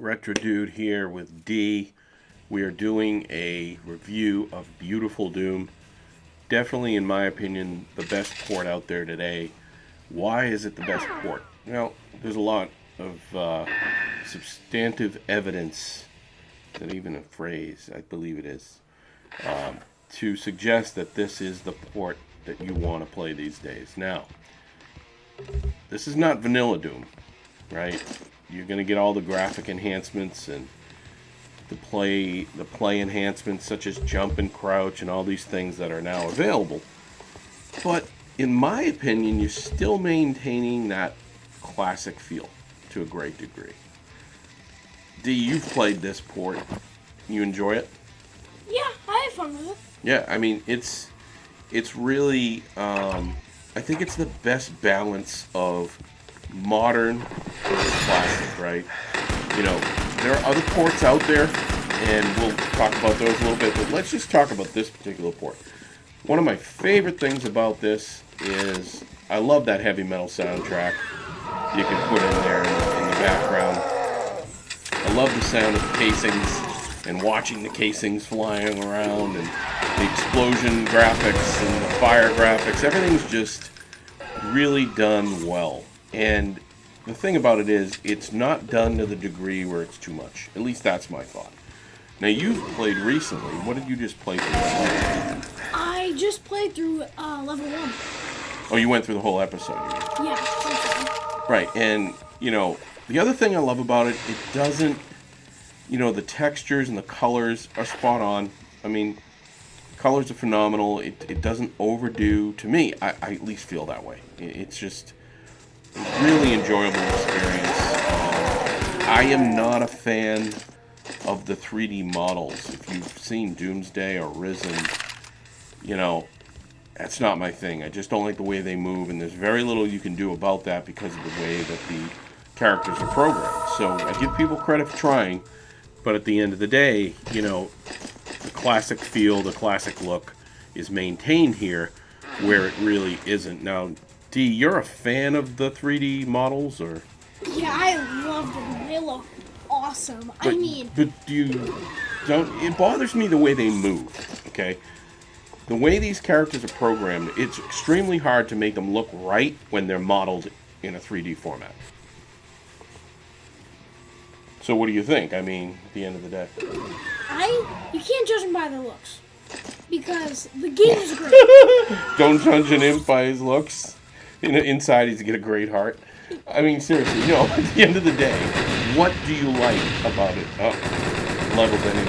Retrodude here with D. We are doing a review of Beautiful Doom. Definitely, in my opinion, the best port out there today. Why is it the best port? Well, there's a lot of substantive evidence, not even a phrase, I believe it is, to suggest that this is the port that you want to play these days. Now, this is not vanilla Doom, right? You're going to get all the graphic enhancements and the play enhancements such as jump and crouch and all these things that are now available. But in my opinion, you're still maintaining that classic feel to a great degree. D, you've played this port. You enjoy it? Yeah, I have fun with it. Yeah, I mean, it's really, I think it's the best balance of modern versus classic, right? You know, there are other ports out there, and we'll talk about those a little bit, but let's just talk about this particular port. One of my favorite things about this is I love that heavy metal soundtrack you can put in there in the background. I love the sound of the casings and watching the casings flying around and the explosion graphics and the fire graphics. Everything's just really done well. And the thing about it is, it's not done to the degree where it's too much. At least that's my thought. Now, you've played recently. What did you just play through? I just played through level 1. Oh, you went through the whole episode. Yeah, something. Right, and, you know, the other thing I love about it, it doesn't, you know, the textures and the colors are spot on. I mean, colors are phenomenal. It doesn't overdo, to me, I at least feel that way. It's just a really enjoyable experience. I am not a fan of the 3D models. If you've seen Doomsday or Risen, you know, that's not my thing. I just don't like the way they move, and there's very little you can do about that because of the way that the characters are programmed. So I give people credit for trying, but at the end of the day, you know, the classic feel, the classic look is maintained here where it really isn't. Now, D, you're a fan of the 3D models, or? Yeah, I love them. They look awesome. But it bothers me the way they move, okay? The way these characters are programmed, it's extremely hard to make them look right when they're modeled in a 3D format. So what do you think? I mean, at the end of the day. You can't judge them by their looks. Because the game is great. Don't judge an imp by his looks. Inside he's got a great heart. I mean, seriously, you know, at the end of the day, what do you like about it? Oh, level bending.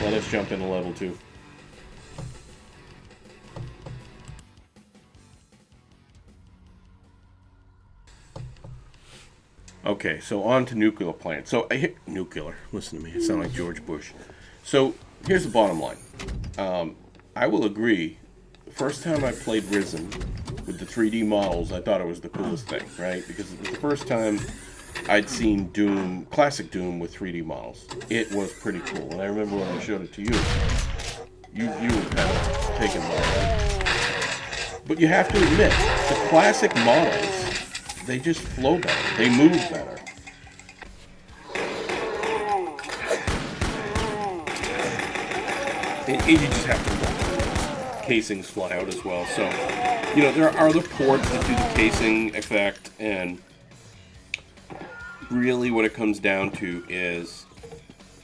Let us jump into level 2. Okay, so on to nuclear plant. So nuclear. Listen to me. I sound like George Bush. So here's the bottom line. I will agree. The first time I played Risen with the 3D models, I thought it was the coolest thing, right? Because it was the first time I'd seen Doom, classic Doom with 3D models. It was pretty cool, and I remember when I showed it to you, you were kind of taken by it. But you have to admit, the classic models, they just flow better. They move better. And you just have to look. Casings fly out as well. So, you know, there are other ports that do the casing effect, and really what it comes down to is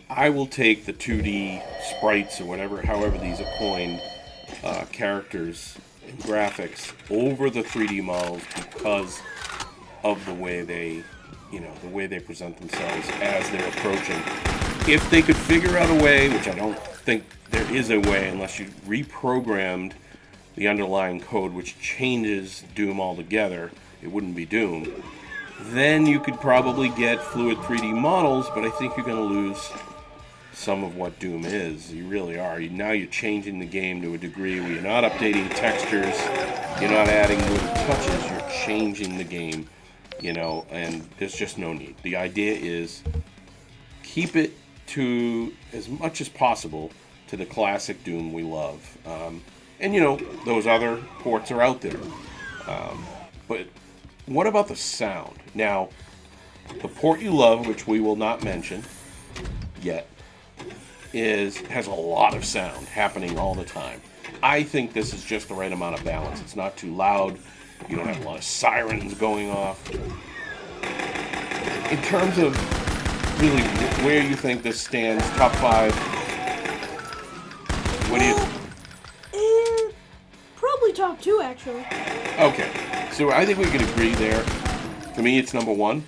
I will take the 2D sprites or whatever, however these are coined, characters and graphics over the 3D models because of the way they, you know, the way they present themselves as they're approaching. If they could figure out a way, which I don't think there is a way unless you reprogrammed the underlying code which changes Doom altogether, it wouldn't be Doom, then you could probably get fluid 3D models, but I think you're going to lose some of what Doom is. You really are. Now you're changing the game to a degree where you're not updating textures, you're not adding little touches, you're changing the game, you know, and there's just no need. The idea is keep it to as much as possible to the classic Doom we love. And you know, those other ports are out there. But what about the sound? Now, the port you love, which we will not mention, get has a lot of sound happening all the time. I think this is just the right amount of balance. It's not too loud. You don't have a lot of sirens going off. In terms of really where you think this stands, top 5, what do you... Probably top 2, actually. Okay, so I think we can agree there. For me, it's number 1.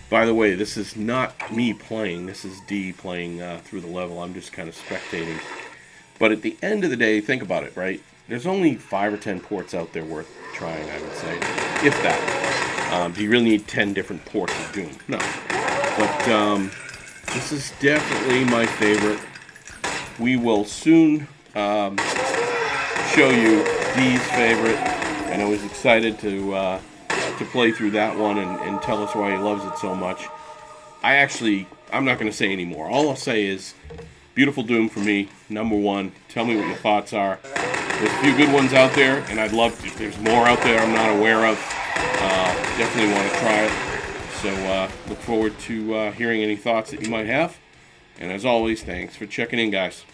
By the way, this is not me playing. This is D playing through the level. I'm just kind of spectating. But at the end of the day, think about it, right? There's only 5 or 10 ports out there worth trying, I would say. If that. Do you really need 10 different ports of Doom? No. But this is definitely my favorite. We will soon show you D's favorite. I know he's excited to play through that one and tell us why he loves it so much. I'm not going to say any more. All I'll say is, beautiful Doom for me, number 1. Tell me what your thoughts are. There's a few good ones out there, and I'd love, if there's more out there I'm not aware of, definitely want to try it. So look forward to hearing any thoughts that you might have. And as always, thanks for checking in, guys.